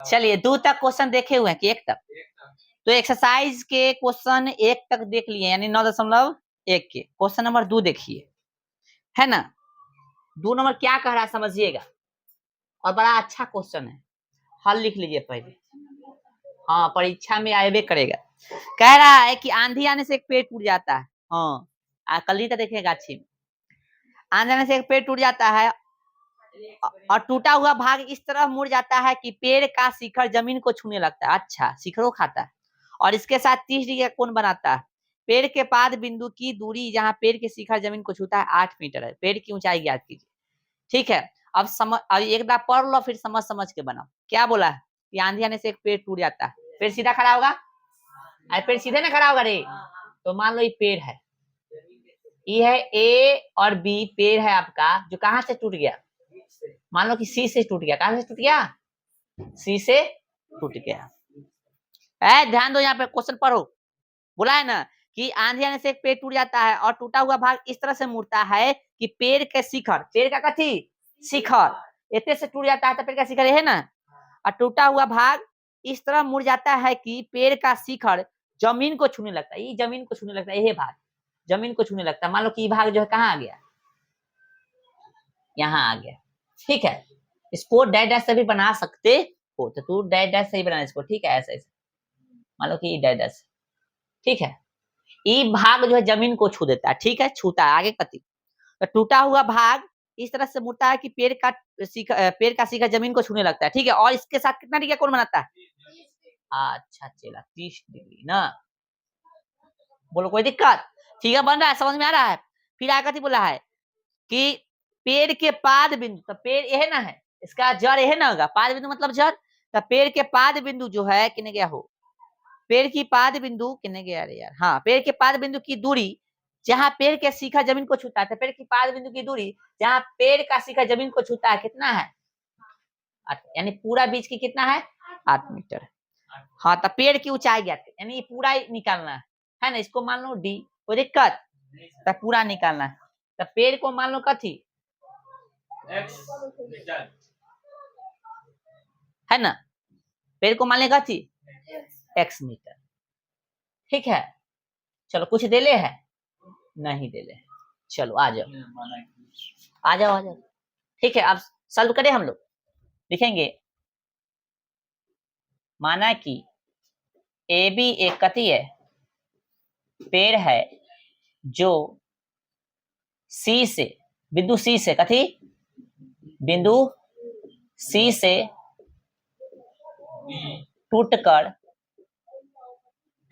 चलिए 2 तक क्वेश्चन देखे हुए हैं कि 1 तक? तो एक्सरसाइज के क्वेश्चन 1 तक देख लिए, यानी 9.1 के। क्वेश्चन नंबर 2 देखिए, है ना। 2 नंबर क्या कह रहा है समझिएगा, और बड़ा अच्छा क्वेश्चन है, हल लिख लीजिए पहले। हाँ, परीक्षा में आएबे करेगा। कह रहा है कि आंधी आने से एक पेड़ टूट जाता है। हाँ, कल ही तो देखेगा अच्छी में। आंधी आने से एक पेड़ टूट जाता है और टूटा हुआ भाग इस तरह मुड़ जाता है कि पेड़ का शिखर जमीन को छूने लगता है। अच्छा, शिखरों खाता है और इसके साथ 30 डिग्री का कोण बनाता है। पेड़ के पाद बिंदु की दूरी जहां पेड़ के शिखर जमीन को छूता है 8 मीटर है। पेड़ की ऊंचाई ज्ञात कीजिए। ठीक है, अब एक बार पढ़ लो, फिर समझ समझ के बनाओ। क्या बोला है कि आंधी आने से एक पेड़ टूट जाता है, पेड़ सीधा खड़ा होगा? अरे पेड़ सीधे ना खड़ा होगा रे। तो मान लो ये पेड़ है, ये है ए और बी पेड़ है आपका, जो कहां से टूट गया? मान लो कि सी से टूट गया। कहां से टूट गया? सी से टूट गया। ध्यान दो, यहाँ पे क्वेश्चन पढ़ो। बोला है ना कि आंधी आने से एक पेड़ टूट जाता है और टूटा हुआ भाग इस तरह से मुड़ता है कि पेड़ के शिखर, पेड़ का कथी? शिखर इतने से टूट जाता है तो पेड़ का शिखर है ना, और टूटा हुआ भाग इस तरह मुड़ जाता है कि पेड़ का शिखर जमीन को छूने लगता है। ये जमीन को छूने लगता है, ये भाग जमीन को छूने लगता है। मान लो कि ये भाग जो है कहाँ आ गया? यहाँ आ गया। ठीक है, इसको डैश डैश से भी बना सकते हो, तो तू डैश डैश से ही बना इसको। ठीक है, ऐसे ऐसे मान लो कि डैश डैश। ठीक है, ये भाग जो है जमीन को छू देता है। ठीक है, छूता है। आगे कति तो टूटा हुआ भाग इस तरह से मुड़ता है कि पेड़ का शिखर जमीन को छूने लगता है। ठीक है, और इसके साथ कितना डिग्री का कोण बनाता है? अच्छा चला, 30 डिग्री ना। बोलो कोई दिक्कत? ठीक है, बन रहा है, समझ में आ रहा है। फिर आगे कति बोला है कि पेड़ के पाद बिंदु, तो पेड़ यह ना है, इसका जड़ यह ना होगा। पाद बिंदु मतलब जड़, तो पेड़ के पाद बिंदु जो है कितने गया हो? पेड़ की पाद बिंदु कितने गया रे यार? हाँ, पेड़ के पाद बिंदु की दूरी जहां पेड़ के शिखर जमीन को छूता है, तो पेड़ की पाद बिंदु की दूरी जहां पेड़ का शिखर जमीन को छूता है कितना है? 8, यानी पूरा बीच की कितना है? 8 मीटर। हाँ, तो पेड़ की ऊंचाई ज्ञात, यानी ये पूरा निकालना है ना। इसको मान लो डी, कोई दिक्कत? तो पूरा निकालना है। तो पेड़ को मान लो कथी? है ना, पेड़ को मान लेगा थी x मीटर। ठीक है, चलो कुछ दे ले है? नहीं दे ले। चलो आ जाओ आ जाओ आ जाओ। ठीक है, अब सॉल्व करें हम लोग। लिखेंगे माना कि ए बी एक कथी है? पेड़ है जो सी से, बिंदु सी से कथी? बिंदु सी से टूटकर,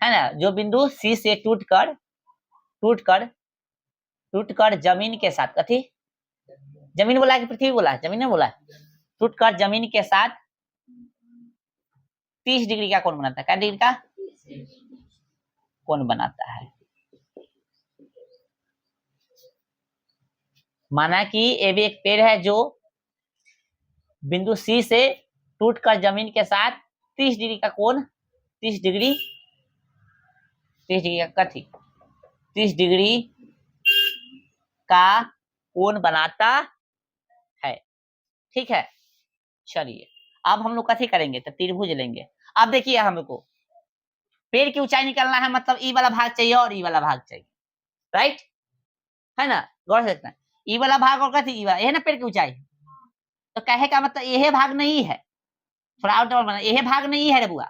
है ना, जो बिंदु सी से टूटकर टूटकर टूटकर जमीन के साथ कथी? जमीन बोला है कि पृथ्वी बोला है? जमीन ने बोला है। टूटकर जमीन के साथ 30 डिग्री का कोण बनाता है। क्या डिग्री का कोण बनाता है? माना कि ये भी एक पेड़ है जो बिंदु सी से टूटकर जमीन के साथ 30 डिग्री का कोण, 30 डिग्री का कथी? 30 डिग्री का कोण बनाता है। ठीक है, चलिए अब हम लोग कथी करेंगे? तो त्रिभुज लेंगे। अब देखिए हमको पेड़ की ऊंचाई निकालना है, मतलब ई वाला भाग चाहिए और ई वाला भाग चाहिए, राइट? है ना, गौर से देखना, ई वाला भाग और कथी? ई वाला, यह ना पेड़ की ऊंचाई। तो कहे का मतलब यह भाग नहीं है, थोड़ा आउट बना, यह भाग नहीं है रे बुआ।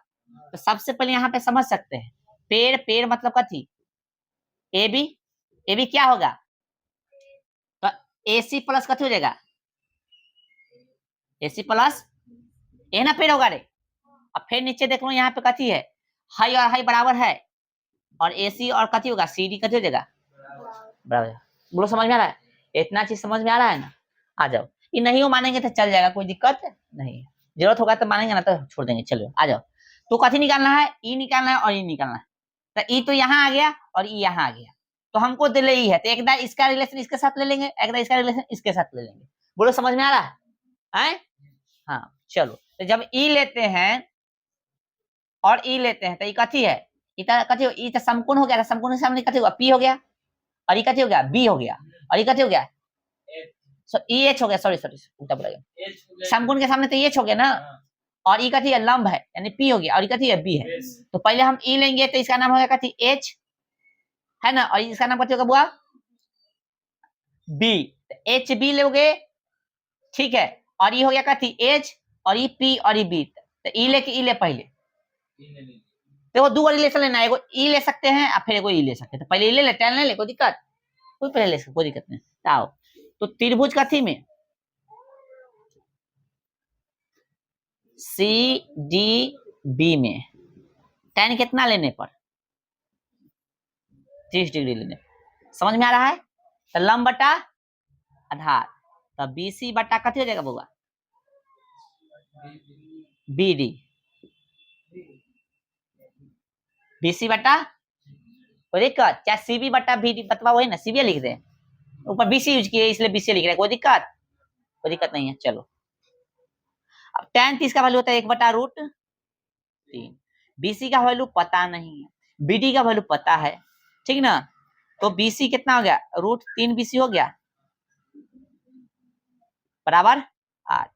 तो सबसे पहले यहाँ पे समझ सकते हैं, पेड़ पेड़ मतलब कथी? ए बी क्या होगा? तो ए सी प्लस कथी हो जाएगा? ए सी प्लस, ये ना पेड़ होगा रे। अब फिर नीचे देख लो, यहाँ पे कथी है? हाई और हाई बराबर है, और ए सी और कथी होगा? सी डी कथी हो जाएगा? बराबर। बोलो समझ में आ रहा है? इतना चीज समझ में आ रहा है ना? आ जाओ। ये नहीं हो मानेंगे तो चल जाएगा, कोई दिक्कत नहीं है। जरूरत होगा तो मानेंगे, ना तो छोड़ देंगे। चलो आ जाओ। तो कथी निकालना है? ई निकालना है और ई निकालना है। तो ई तो यहाँ आ गया और ई यहाँ आ गया, तो हमको दिले ई है, तो एक बार इसका रिलेशन इसके साथ ले लेंगे, एक बार इसका रिलेशन इसके साथ ले लेंगे। बोलो समझ में आ रहा है? हाँ चलो, तो जब ई लेते हैं और ई लेते हैं तो ई कथी है? ई कथी हो? ई तो समकोण हो गया, समकोण के सामने कथी हुआ? पी हो गया, और ये कथी हो गया? बी हो गया, और ये कथी हो गया? ई एच हो गया। सॉरी उल्टा बोला गया। समकोण के सामने तो एच हो गया ना, और ई कथी है, लंब है यानी पी हो गया, और ई कथी है, बी है। तो पहले हम ई लेंगे तो इसका नाम होगा कथी, एच, है ना, और इसका नाम कथी होगा बुआ, बी। एच बी लोगे, ठीक है, और ये हो गया कथी, एच, और ये पी और ये बी। तो ई लेके ई ले पहले, देखो दो रिलेशन लेना है, एगो ई ले सकते हैं और फिर एगो ई ले सकते हैं। तो पहले ई ले ले, टेन ले ले, कोई दिक्कत, कोई पहले ले सकते, कोई दिक्कत नहीं। आओ, तो त्रिभुज कथी में, सी डी बी में टेन कितना लेने पर, 30 डिग्री लेने पर। समझ में आ रहा है? तो लंब बटा आधार, तो बीसी बटा कथी हो जाएगा बुआ, बी डी, बीसी बटा, कोई दिक्कत, चाहे सीबी बटा बी डी, बतवा वही ना, सीबी लिख दे, ऊपर बीसी यूज किए इसलिए बीसी लिख रहे हैं, कोई दिक्कत, कोई दिक्कत नहीं है। चलो, अब tan 30 का वैल्यू होता है 1/√3। बीसी का वैल्यू पता नहीं है, बीडी का वैल्यू पता है, ठीक ना। तो बीसी कितना हो गया, √3 बीसी हो गया बराबर 8।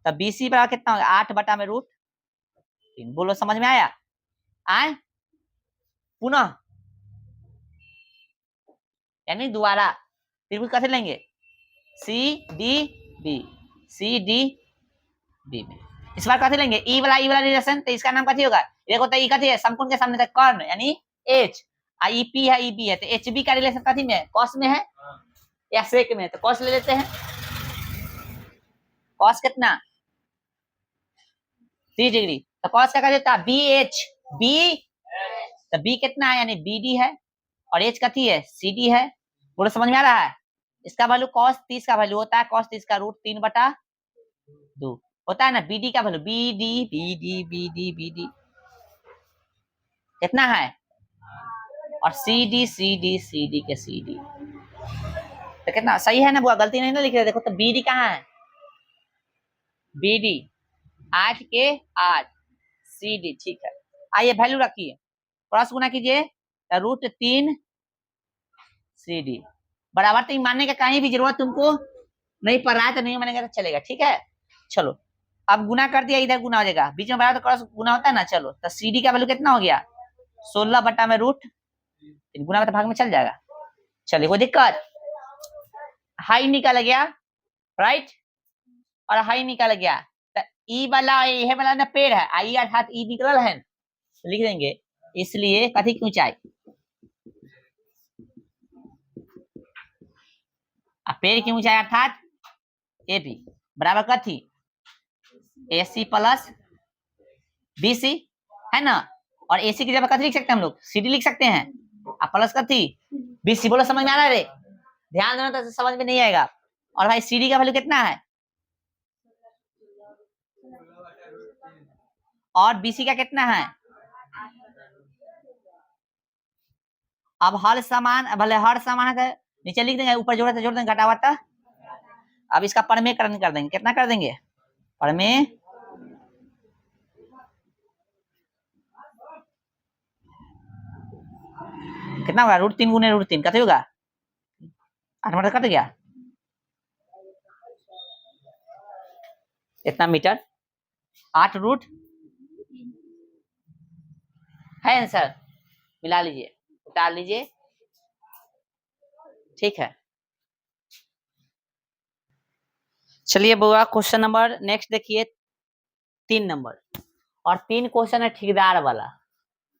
तब बीसी बराबर कितना हो गया, 8/√3। बोलो समझ में आया? आए पुनः, यानी दोबारा त्रिभुज कैसे लेंगे, C D B, C D B में इस बार कैसे लेंगे, ई वाला रिलेशन, तो इसका नाम कथी होगा, देखो तो ई कथी है, समकोण के सामने तक कर्ण यानी एच, आई पी है, ई बी है, तो एच बी का रिलेशन कथी में है, कॉस में है या सेक में है, तो कॉस ले लेते हैं। कॉस कितना, 30 डिग्री, तो कॉस का देता है बी एच बी, तो बी कितना है यानी बी डी है, और एच कथी है, सी डी है। पूरा समझ में आ रहा है? इसका वैल्यू cos 30 का वैल्यू होता है cos 30 का √3/2 होता है ना। बीडी का वैल्यू बी डी कितना है, और सी डी के सी डी, तो कितना सही है ना बुआ, गलती नहीं ना लिख रहे। देखो तो बीडी कहाँ है, बीडी 8 के 8, सी डी, ठीक है। आइए वैल्यू रखिए, क्रॉस गुना कीजिए, √3 सी डी बराबर, तो मानने का कहीं भी जरूरत तुमको नहीं पड़ रहा है तो नहीं मानेगा तो चलेगा, ठीक है। चलो अब गुना कर दिया, इधर गुना हो जाएगा, बीच में बराबर तो क्रॉस गुना होता है ना। चलो तो सी डी का वैल्यू कितना हो गया, 16/√3, गुना में तो भाग में चल जाएगा। चलिए कोई दिक्कत, हाई निकाल गया, राइट, और हाई निकाल गया, तो ई वाला ये वाला ना पेड़ है, आई अर्थात ई निकल है, तो लिख देंगे इसलिए कथी की ऊंचाई, पेड़ की ऊंचाई अर्थात ए बी बराबर कथी, AC प्लस BC, है ना। और AC की जगह कथी लिख सकते हैं हम लोग, CD लिख सकते हैं, और प्लस कथी BC। बोलो समझ में आ रहा है रे, ध्यान देना तो समझ में नहीं आएगा। और भाई CD का वैल्यू कितना है, और BC का कितना है। अब हर समान, भले हर समान है नीचे लिख देंगे, ऊपर जोड़ देंगे, घटावा था। अब इसका परमेयकरण कर देंगे, कितना कर देंगे, परमेय कितना होगा, √3 गुने √3 कते होगा, 8 मीटर कट गया, इतना मीटर, 8 है आंसर, मिला लीजिए, उतार लीजिए, ठीक है। चलिए बुआ क्वेश्चन नंबर नेक्स्ट देखिए, 3 नंबर, और 3 क्वेश्चन है ठेकेदार वाला,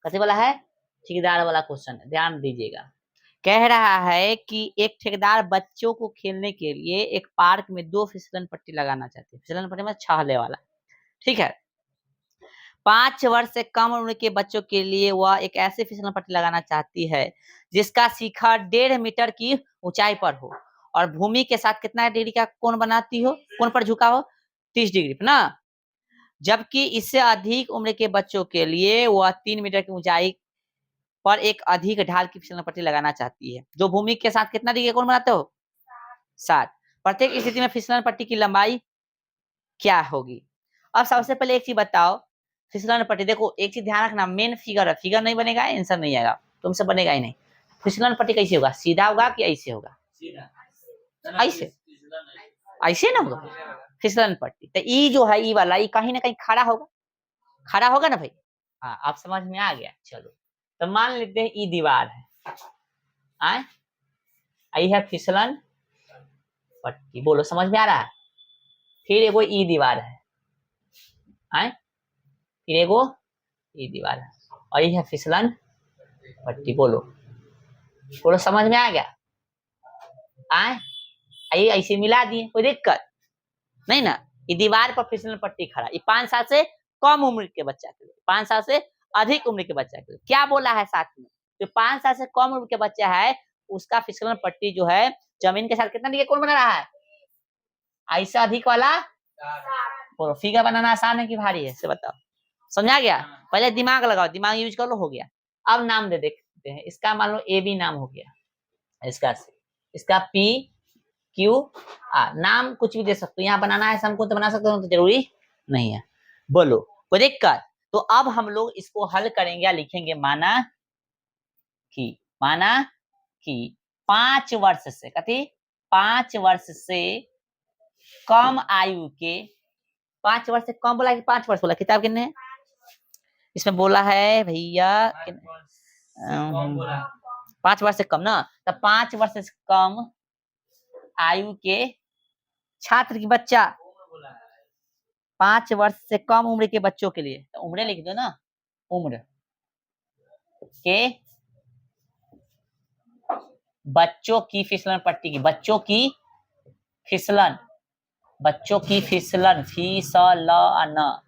कैसे वाला है, ठेकेदार वाला क्वेश्चन है, ध्यान दीजिएगा। कह रहा है कि एक ठेकेदार बच्चों को खेलने के लिए एक पार्क में 2 फिसलन पट्टी लगाना चाहते हैं, फिसलन पट्टी में छहले वाला, ठीक है। 5 वर्ष से कम उम्र के बच्चों के लिए वह एक ऐसी फिसलन पट्टी लगाना चाहती है जिसका शिखर 1.5 मीटर की ऊंचाई पर हो और भूमि के साथ कितना डिग्री का कोण बनाती हो, कोण पर झुका हो, 30 डिग्री पर ना। जबकि इससे अधिक उम्र के बच्चों के लिए वह 3 मीटर की ऊंचाई पर एक अधिक ढाल की फिसलन पट्टी लगाना चाहती है जो भूमि के साथ कितना डिग्री का कोण बनाते हो, 60। प्रत्येक स्थिति में फिसलन पट्टी की लंबाई क्या होगी। अब सबसे पहले एक चीज बताओ, फिसलन पट्टी, देखो एक चीज ध्यान रखना, मेन फिगर है, फिगर नहीं बनेगा आंसर नहीं आएगा, तुमसे बनेगा ही नहीं। फिसलन पट्टी कैसे होगा, सीधा होगा कि ऐसे होगा, ऐसे, ऐसे ना होगा, फिसलन पट्टी। तो ई जो है, ई वाला, ई कहीं ना कहीं खड़ा होगा ना भाई। हाँ, आप समझ में आ गया। चलो तो मान लेते हैं ई दीवार है, आए आई है फिसलन पट्टी, बोलो समझ में आ रहा है। फिर एगो ई दीवार है, आए फिर एगो ई दीवार है, और ये है फिसलन पट्टी, बोलो बोलो समझ में आ गया। आए आइए ऐसे मिला दिए, कोई दिक्कत नहीं ना। ये दीवार पर फिसलन पट्टी खड़ा, ये 5 साल से कम उम्र के बच्चा के लिए, 5 साल से अधिक उम्र के बच्चा के लिए क्या बोला है साथ में, जो 5 साल से कम उम्र के बच्चा है उसका फिसलन पट्टी जो है जमीन के साथ कितना डिग्री कोण बना रहा है, ऐसा अधिक वाला। बोलो फिगर बनाना आसान है कि भारी है, से बताओ। समझा गया। पहले दिमाग लगाओ, दिमाग यूज कर लो, हो गया। अब नाम दे देखते हैं। इसका मान लो ए बी नाम हो गया, इसका पी क्यू आर, नाम कुछ भी दे सकते हो। यहाँ बनाना है हमको तो बना सकते हो, तो जरूरी नहीं है। बोलो कोई दिक्कत। तो अब हम लोग इसको हल करेंगे या लिखेंगे, माना कि 5 वर्ष से कथी 5 वर्ष से कम आयु के, 5 वर्ष से कम बोला कि 5 वर्ष बोला, किताब कितने है इसमें बोला है भैया, 5 वर्ष से कम ना, तो 5 वर्ष से कम आयु के छात्र की बच्चा, 5 वर्ष से कम उम्र के बच्चों के लिए, तो उम्र लिख दो ना, उम्र के बच्चों की फिसलन पट्टी की, बच्चों की फिसलन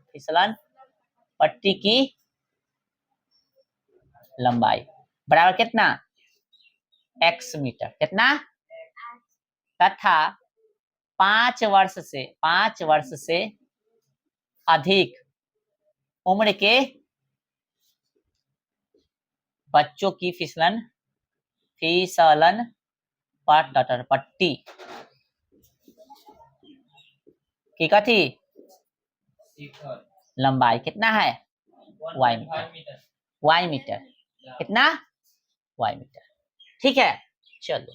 फिसलन पट्टी की लंबाई बराबर कितना, x मीटर, कितना, तथा 5 वर्ष से अधिक उम्र के बच्चों की फिसलन पट्टी की कथी लंबाई कितना है, y मीटर, कितना y मीटर। ठीक है। चलो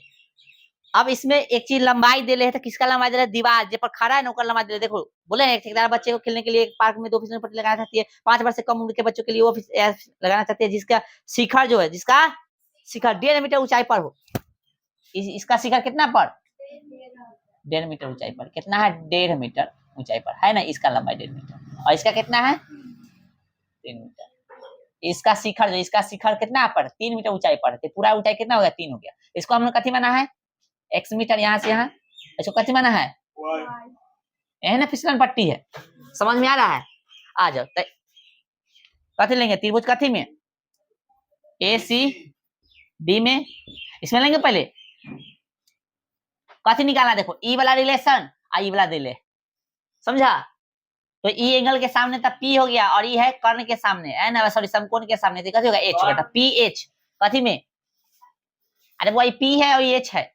अब इसमें एक चीज लंबाई दे रहे, तो किसका लंबाई दे रहे, दीवार जे पर खड़ा है ना, लंबाई दे रहे। देखो बोले एक ठेकेदार बच्चे को खेलने के लिए एक पार्क में 2 फिसलन पट्टी लगाना चाहती है, 5 वर्ष से कम उम्र के बच्चों के लिए वो लगाना चाहती है जिसका शिखर जो है, जिसका शिखर 1.5 मीटर ऊंचाई पर हो। इसका शिखर कितना पर, 1.5 मीटर ऊंचाई पर, कितना है 1.5 मीटर ऊंचाई पर है ना, इसका लंबाई 1.5 मीटर, और इसका कितना है 3 मीटर। इसका शिखर कितना पर, 3 मीटर ऊंचाई पर, तो पूरा ऊंचाई कितना हो गया, 3 हो गया। इसको हमने कथी माना है, x मीटर, यहाँ से यहाँ, इसको कथी माना है, यह ना फिसलन पट्टी है। समझ में आ रहा है। आ जाओ कथी लेंगे, त्रिभुज कथी में, ए सी डी में, इसमें लेंगे पहले कथी निकालना, देखो ई वाला रिलेशन आई वाला दिले, समझा। तो ई एंगल के सामने तब पी हो गया, और ई है कर्ण के सामने, है ना, सॉरी समकोण के सामने, तो कथी होगा एच होगा, पी एच कथी में, अरे वो पी है और ये एच है,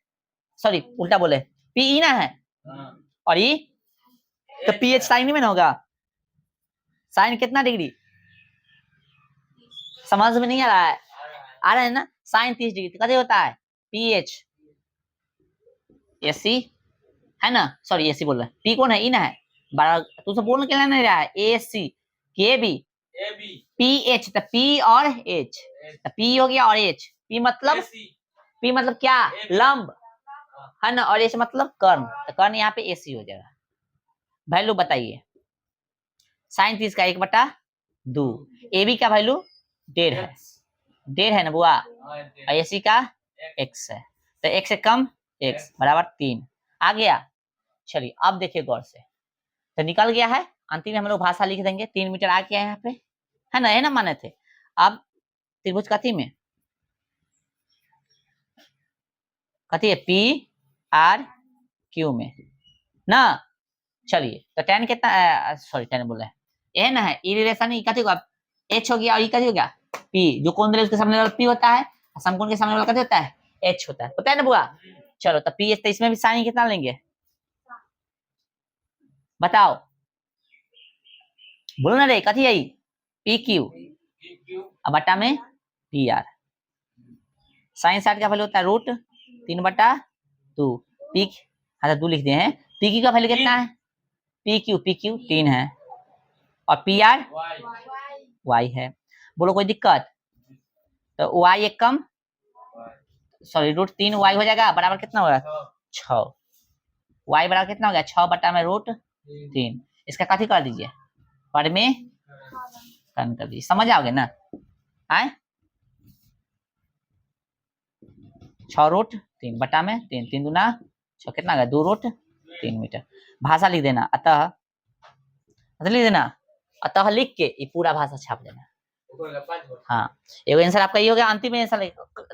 सॉरी उल्टा बोले, पी ई ना है और ई, तो पी एच साइन में ना होगा, साइन कितना डिग्री, समझ में नहीं आ रहा है, आ रहा है ना, साइन 30 डिग्री, कैसे होता है पी एच एसी, है ना, सॉरी एसी बोल रहा है, पी कौन है, ई ना है, तू सब बोलने के लिए नहीं रहा है, ए सी के बी पी एच, तो पी और एच, तो पी हो गया और एच, पी मतलब क्या, लंब, है ना, और एच मतलब कर्ण, तो कर्ण यहाँ पे एसी हो जाएगा। वैल्यू बताइए, साइन 30 का 1/2, ए बी का वैल्यू 1.5 है ना बुआ, और एसी का x है, तो x से कम x बराबर 3 आ गया। चलिए अब देखिए गौर से, तो निकल गया है, अंतिम में हम लोग भाषा लिख देंगे, 3 मीटर आ गया है यहाँ पे, है ना माने थे। अब त्रिभुज कथी में, कथी है पी आर क्यू में ना। चलिए तो tan कितना, सॉरी tan बोला है, ये ना है ई रिलेशन, ई कथी होगा h हो गया, और ई कथी हो गया p, जो कोण दे उसके सामने वाला p होता है, समकोण के सामने वाला कथी होता है h होता है ना बुआ। चलो तो p h, तो इसमें भी साइन कितना लेंगे बताओ, बोलो ना रे कथी है पी क्यू, अब बटा में पी आर, साइन 60 का वैल्यू होता है √3/2, पी हाँ 2 लिख दिए हैं, पी क्यू का वैल्यू कितना है पी क्यू 3 है और पी आर वाई है। बोलो कोई दिक्कत? तो वाई एक कम सॉरी √3 वाई हो जाएगा बराबर कितना होगा 6। वाई बराबर कितना हो गया 6 बटा में √3। इसका कथी कर दीजिए पर में कम कर दीजिए, समझ आओगे ना? आए 6√3 बटा में 3 3 दूना 6 कितना गया 2√3 मीटर। भाषा लिख देना अतः लिख देना अतः लिख के ये पूरा भाषा छाप देना। हाँ एगो आंसर आपका ये हो गया। अंतिम आंसर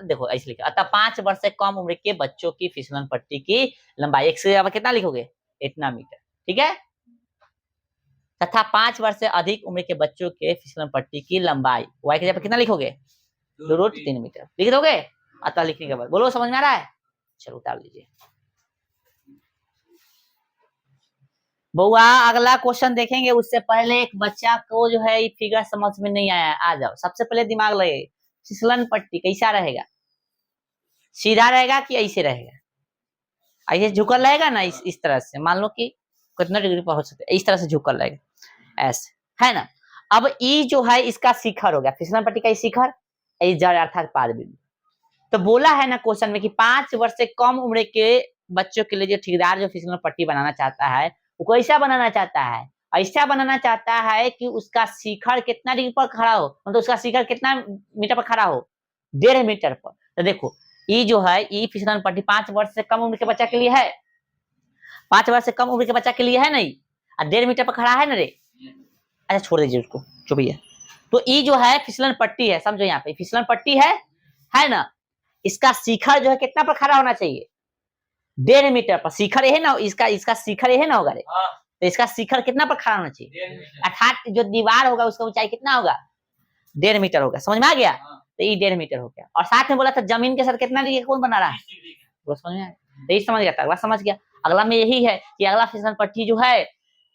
देखो ऐसे लिखा अतः 5 वर्ष से कम उम्र के बच्चों की फिसलन पट्टी की लंबाई एक से ज्यादा कितना लिखोगे इतना मीटर, ठीक है। तथा 5 वर्ष से अधिक उम्र के बच्चों के फिसलन पट्टी की लंबाई वाई के जगह कितना लिखोगे 2√3 मीटर लिख दोगे। अतः लिखने के बाद बोलो समझ में आ रहा है? चलो उतार लीजिए। बउआ अगला क्वेश्चन देखेंगे उससे पहले एक बच्चा को जो है ये फिगर समझ में नहीं आया, आ जाओ सबसे पहले दिमाग लगे फिसलन पट्टी कैसा रहेगा, सीधा रहेगा कि ऐसे रहेगा? ऐसे झुकल रहेगा ना इस तरह से, मान लो कि कितना डिग्री पर हो सकता है इस तरह से झुकल रहेगा ऐसे, है ना। अब ई जो है इसका शिखर हो गया फिसलन पट्टी का शिखर जड़ अर्थात पाद बिंदु। तो बोला है ना क्वेश्चन में कि 5 वर्ष से कम उम्र के बच्चों के लिए जो ठेकेदार जो फिसलन पट्टी बनाना चाहता है वो कैसा बनाना चाहता है, ऐसा बनाना चाहता है कि उसका शिखर कितना डिग्री पर खड़ा हो, मतलब उसका शिखर कितना मीटर पर खड़ा हो 1.5 मीटर पर। तो देखो ये जो है ये फिसलन पट्टी 5 वर्ष से कम उम्र के बच्चा के लिए है, 5 वर्ष से कम उम्र के बच्चा के लिए है नहीं, और 1.5 मीटर पर खड़ा है ना रे। अच्छा छोड़ दीजिए उसको जो भी है। तो ये जो है फिसलन पट्टी है, समझो यहाँ पे फिसलन पट्टी है ना। इसका शिखर जो है कितना पर खड़ा होना चाहिए 1.5 मीटर पर। शिखर है ना इसका शिखर है ना होगा रे, तो इसका शिखर कितना पर खड़ा होना चाहिए अर्थात जो दीवार होगा उसका ऊंचाई कितना होगा 1.5 मीटर होगा। समझ में आ गया? तो ये 1.5 मीटर हो गया। और साथ में बोला था जमीन के साथ कितना डिग्री कौन बना रहा है, समझ में आया? तो ये समझ गया था, अगला समझ गया। अगला में यही है कि अगला फिसलन पट्टी जो है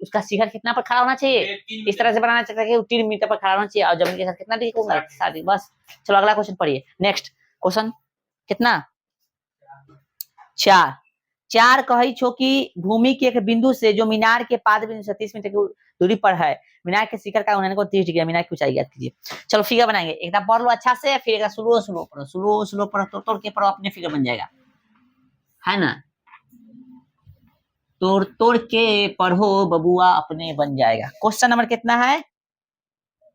उसका शिखर कितना पर खड़ा होना चाहिए, इस तरह से बनाना चाहिए कि 3 मीटर पर खड़ा होना चाहिए और जमीन के साथ कितना डिग्री होगा 7। बस चलो अगला क्वेश्चन पढ़िए। नेक्स्ट क्वेश्चन कितना 4 कही छो कि भूमि के एक बिंदु से जो मीनार के पाद बिंदु से 30 मीटर की दूरी पर है मीनार के शिखर का उन्होंने को 30 डिग्री मीनार की ऊंचाई ज्ञात कीजिए। चलो फिगर बनाएंगे, एकदम पढ़ लो अच्छा से, फिर एक स्लो पढ़ो, स्लो पढ़ो, तोड़ के पढ़ो, अपने फिगर बन जाएगा, है ना। तोड़ के पढ़ो बबुआ अपने बन जाएगा। क्वेश्चन नंबर कितना है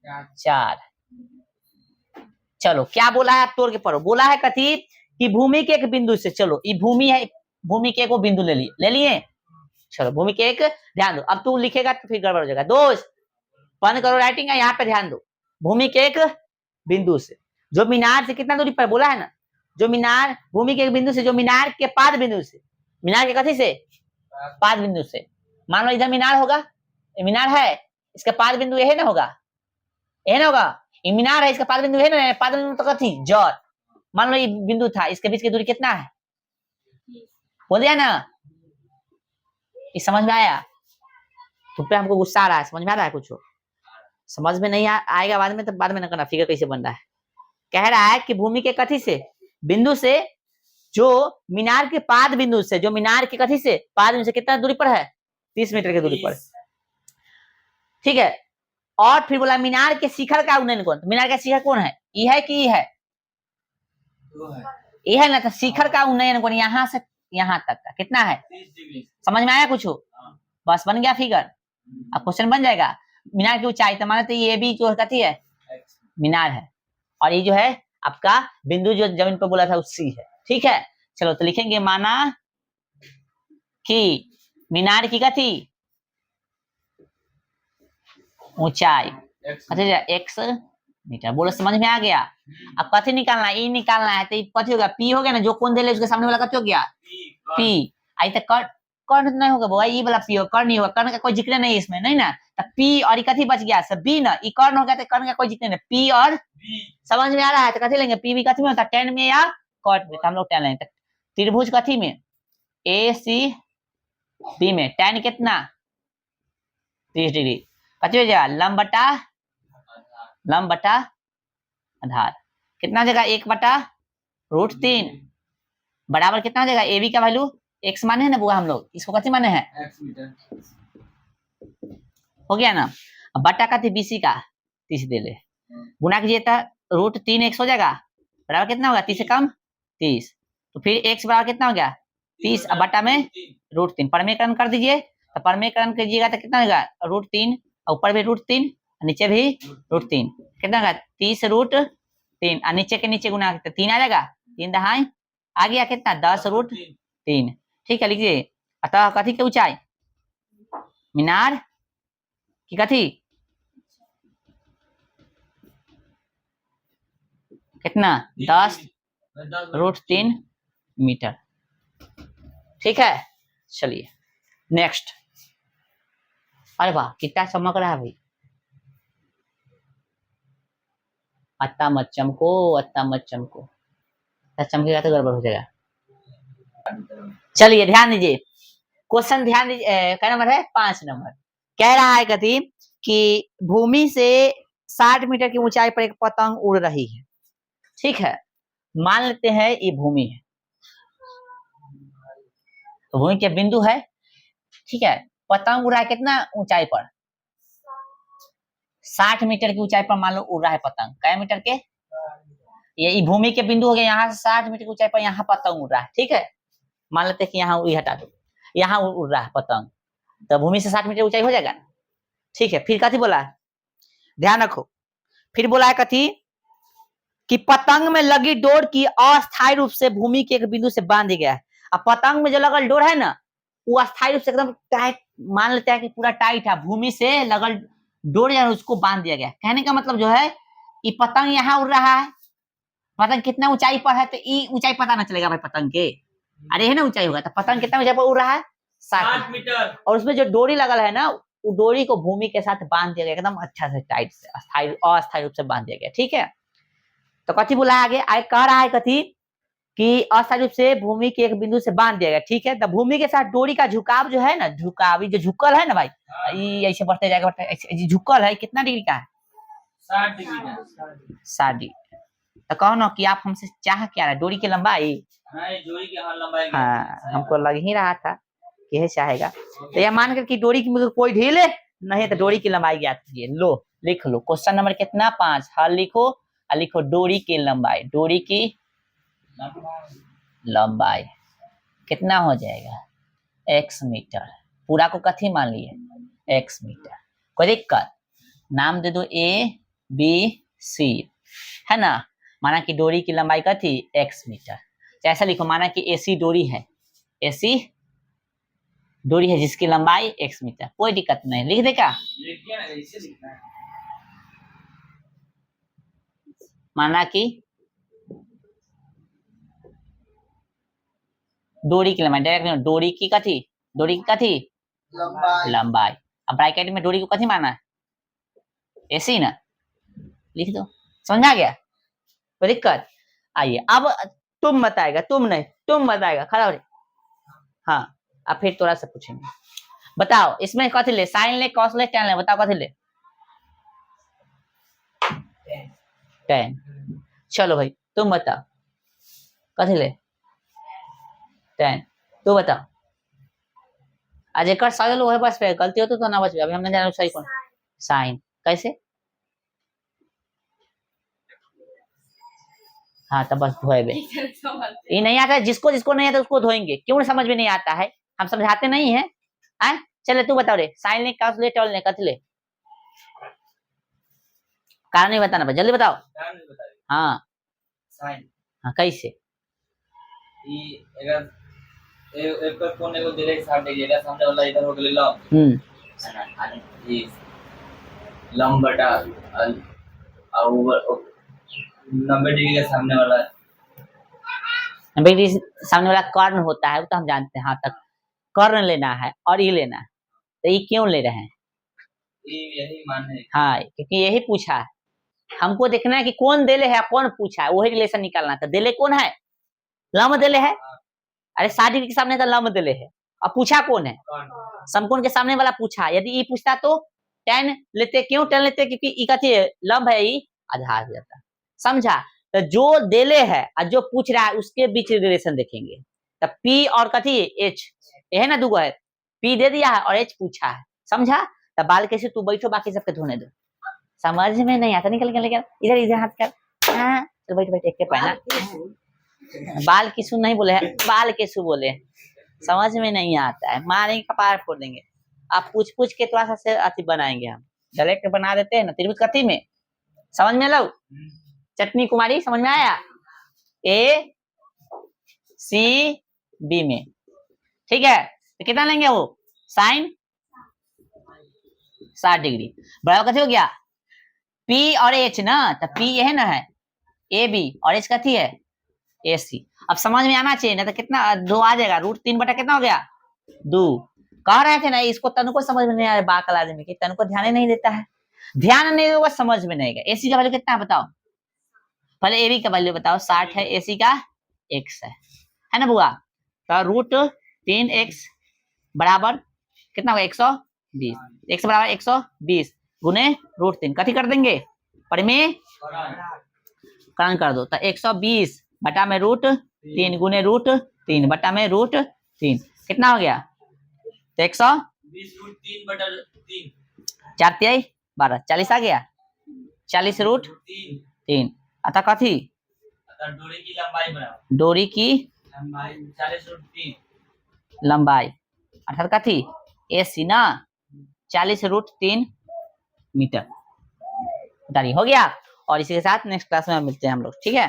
4। चलो क्या बोला है, तोड़ के पढ़ो। बोला है कथी कि भूमि के एक बिंदु से, चलो ये भूमि है, भूमि के एक वो बिंदु ले लिए। चलो भूमि के एक, ध्यान दो अब तू लिखेगा तो फिर गड़बड़ हो जाएगा दोस्त, बंद करो राइटिंग है, यहाँ पे ध्यान दो। भूमि के एक बिंदु से जो मीनार से कितना दूरी पर बोला है ना, जो मीनार भूमि के एक बिंदु से जो मीनार के पाद बिंदु से, मीनार के कथी से पाद बिंदु से, मान लो इधर मीनार होगा, मीनार है इसका पाद बिंदु यही ना होगा, यही ना होगा, ये मीनार है इसका पाद बिंदु है ना, पाद बिंदु तो कथी जड़, मान लो ये बिंदु था, इसके बीच की दूरी कितना है बोल दिया ना। ये समझ में आया? तुम पे हमको गुस्सा आ रहा है, समझ में आ रहा है कुछ? समझ में नहीं आएगा बाद में, तो बाद में ना करना फिगर कैसे बन रहा है। कह रहा है कि भूमि के कथी से बिंदु से जो मीनार के पाद बिंदु से, जो मीनार के कथी से पाद बिंदु से कितना दूरी पर है 30 मीटर की दूरी पर, ठीक है। और फिर बोला मीनार के शिखर का उन्नयन कौन, तो मीनार का शिखर कौन है, ये है कि ये है, ये है ना। तो शिखर का उन्नयन कौन, यहाँ से यहाँ तक का कितना है, समझ में आया कुछ? बस बन गया फिगर, अब क्वेश्चन बन जाएगा। मीनार की ऊंचाई तो माने तो ये भी जो कथी है मीनार है, और ये जो है आपका बिंदु जो जमीन पर बोला था उसी है, ठीक है। चलो तो लिखेंगे माना कि मीनार की कथी ऊंचाई x मीटर, बोलो समझ में आ गया? अब कथी निकालना है, ई निकालना है, तो कथी होगा पी हो गया ना, जो कौन दे ले उसके सामने वाला कथी हो गया पी। आई तक कर्ण नहीं होगा वो, ये वाला पी होगा, कर्ण नहीं होगा, कर्ण का कोई जिक्र नहीं इसमें, नहीं ना। तो पी और कथी बच गया सब बी ना, ई कर्ण हो गया तो कर्ण का कोई जिक्र नहीं, पी और समझ में आ रहा है? तो कथी लेंगे पी भी कथी में होता है टेन में या कॉट में, तो हम लोग टेन लेंगे। त्रिभुज कथी में ए सी बी में टेन कितना 30 डिग्री, कथी हो जाएगा लंब बटा आधार, कितना जगह 1/√3 बराबर कितना हो जाएगा ए बी का वैल्यू x माने है ना बुआ, हम लोग इसको कथी माने हैं हो गया ना। अब बटा का थी बीसी का 30 दे ले, गुना कीजिए तो √3x हो जाएगा, बराबर कितना होगा 30 से कम 30, तो फिर x बराबर कितना हो गया 30, अब बटा में √3, परमीकरण कर दीजिए, तो परमीकरण कीजिएगा तो कितना होगा √3, ऊपर भी √3 नीचे भी √3, कितना होगा 30√3, और नीचे के नीचे गुना 3 आ जाएगा, 3 दहाई आ गया कितना 10√3। ठीक है लिखिए। अतः कथी के ऊंचाई मीनार की कथी कितना 10√3 मीटर। ठीक है चलिए नेक्स्ट। अरे वाह कितना चमक रहा है भाई, अत्ता मत चमको, अत्ता मत चमको, चमकेगा तो गड़बड़ हो जाएगा। चलिए ध्यान दीजिए क्वेश्चन, ध्यान दीजिए क्या नंबर है 5 नंबर। कह रहा है कथी कि भूमि से 60 मीटर की ऊंचाई पर एक पतंग उड़ रही है। ठीक है, मान लेते हैं ये भूमि है, तो भूमि के बिंदु है। ठीक है, पतंग उड़ रहा है कितना ऊंचाई पर 60 मीटर की ऊंचाई पर मान लो उड़ रहा है पतंग, कै मीटर के, ये भूमि के बिंदु हो गया, यहाँ से 60 मीटर की ऊंचाई पर यहाँ पतंग उड़ रहा है। ठीक है, मान लेते हैं कि यहाँ हटा दो, यहाँ उड़ रहा है पतंग, तो भूमि से 60 मीटर ऊंचाई हो जाएगा। ठीक है, फिर कथी बोला है ध्यान रखो, फिर बोला है कथी कि पतंग में लगी डोर की अस्थायी रूप से भूमि के एक बिंदु से बांध गया है। अब पतंग में जो लगल डोर है ना वो अस्थायी रूप से एकदम टाइट, मान लेते हैं कि पूरा टाइट है, भूमि से लगल डोर या उसको बांध दिया गया। कहने का मतलब जो है ये पतंग यहाँ उड़ रहा है, पतंग कितना ऊंचाई पर है, तो ये ऊंचाई पता ना चलेगा भाई पतंग के, अरे है ना ऊंचाई होगा, तो पतंग कितना ऊंचाई पर उड़ रहा है 60 मीटर, और उसमें जो डोरी लगल है ना वो डोरी को भूमि के साथ बांध दिया गया एकदम अच्छा से टाइट से, अस्थायी रूप से बांध दिया गया। ठीक है, तो कथी बोला आगे आगे कह रहा है कथी कि अस्थायी रूप से भूमि के एक बिंदु से बांध दिया गया। ठीक है, तो भूमि के साथ डोरी का झुकाव जो है ना, झुकाव जो झुकल है ना भाई, ये ऐसे बढ़ते जाएगा, बढ़ते झुकल है, कितना डिग्री का है 60 डिग्री का, 60 डिग्री। तो कहो ना कि आप हमसे चाह क्या रहा है, डोरी की लंबाई, डोरी की लंबाई, हाँ हमको लग ही रहा था कि यह चाहेगा। तो यह मान कर कि डोरी की कोई ढील नहीं, तो डोरी की लंबाई ज्ञात कीजिए। लो लिख लो क्वेश्चन नंबर कितना 5, हल लिखो और लिखो डोरी की लंबाई, डोरी की लंबाई कितना हो जाएगा x मीटर, पूरा को कथी मान लिए x मीटर। कोई दिक्कत, नाम दे दो A B C है ना, माना कि डोरी की लंबाई कथी x मीटर, ऐसा लिखो माना कि AC डोरी है, AC डोरी है जिसकी लंबाई x मीटर, कोई दिक्कत नहीं, लिख दे क्या, माना कि डोरी की लंबाई, डायरेक्ट डोरी की कथी लंबाई। अब ब्रैकेट में डोरी को कथी माना है ऐसी ना, लिख दो, समझा गया, कोई दिक्कत। आइए अब तुम बताएगा, तुम नहीं तुम बताएगा, खड़ा हो। हाँ अब फिर थोड़ा सा पूछेंगे, बताओ इसमें कथी ले, साइन ले कॉस ले टैन ले, बताओ कथी ले, टैन। चलो भाई तुम बताओ कथी ले, टैन, तू बताओ। आज एक सही लोग है बस पे, गलती हो तो ना बच, अभी हमने जाना सही कौन, साइन कैसे, हाँ तो बस धोएबे, ये नहीं आता है, जिसको जिसको नहीं आता उसको धोएंगे, क्यों समझ में नहीं आता है, हम समझाते नहीं है। चले तू बताओ रे, साइन ले कॉस ले टॉन ले कथी ले, कारण नहीं बताना, जल्दी बताओ। हाँ साइन, हाँ कैसे, अगर एक पर कोने को डायरेक्ट साइड देखिएगा, सामने वाला इधर हो गया लंब, ये लंब बटा और 90 डिग्री के सामने वाला, 90 डिग्री सामने वाला कर्ण होता है, वो तो हम जानते हैं, हाँ तक कर्ण लेना है और ये लेना है, तो ये क्यों ले रहे हैं, यही माने, हाँ क्योंकि यही पूछा है, हमको देखना है कि कौन देले है कौन पूछा है, वही रिलेशन निकालना था, देले कौन है लंब देले है, अरे 60 डिग्री के सामने तो लंब देले है, अब पूछा कौन है समकोण के सामने वाला पूछा, यदि ये पूछता तो tan लेते, क्यों tan लेते, क्योंकि ई कथी लंब है, ये आधार हो जाता, समझा। तो जो देले है और जो पूछ रहा है उसके बीच रिलेशन देखेंगे, तो P और कथी H, ये है ना दूगो है, P दे दिया है और H पूछा है, समझा। तब बाल कैसे तू बैठो बाकी सबके धोने दो। समझ में नहीं आता, निकल निकल इधर इधर हाथ कर। हाँ तो बैठ बैठ एक के पहना। बाल किसु नहीं बोले हैं, बाल किसु बोले, समझ में नहीं आता है, मारेंगे कपार फोड़ देंगे। आप पूछ पूछ के थोड़ा सा से अति बनाएंगे, हम डायरेक्ट बना देते हैं ना। त्रिभुज कथी में समझ में लो, चटनी कुमारी समझ में आया, ए सी बी में, ठीक है। तो कितना लेंगे वो साइन 60 डिग्री बराबर कथी हो गया पी और एच ना, तो पी ये है ना है ए बी और एच कथी है ए सी। अब समझ में आना चाहिए ना, तो कितना 2 आ जाएगा, √3 बटा कितना हो गया 2। कह रहे थे ना इसको तनु को समझ में नहीं आया, बाकल आदमी की तनु को ध्यान ही नहीं देता है, ध्यान नहीं होगा समझ में नहीं आएगा। एसी का वैल्यू कितना है बताओ, पहले ए बी का वैल्यू बताओ, 60 है, एसी का x है ना बुआ, तो √3x बराबर कितना होगा 120, x बराबर 120 गुने √3 कथी कर देंगे परिमेयकरण कर दो, तो 120 बटा में √3 गुने √3 बटा में √3 कितना हो गया, तो 120 √3 बटा 3 4 3 12 40 आ गया, 40 √3 अतः कथी डोरी की लंबाई बराबर, डोरी की लंबाई 40 √3 लंबाई अर्थात कथी एसी ना 40 √3 मीटर। हो गया। और इसी के साथ नेक्स्ट क्लास में मिलते हैं हम लोग, ठीक है।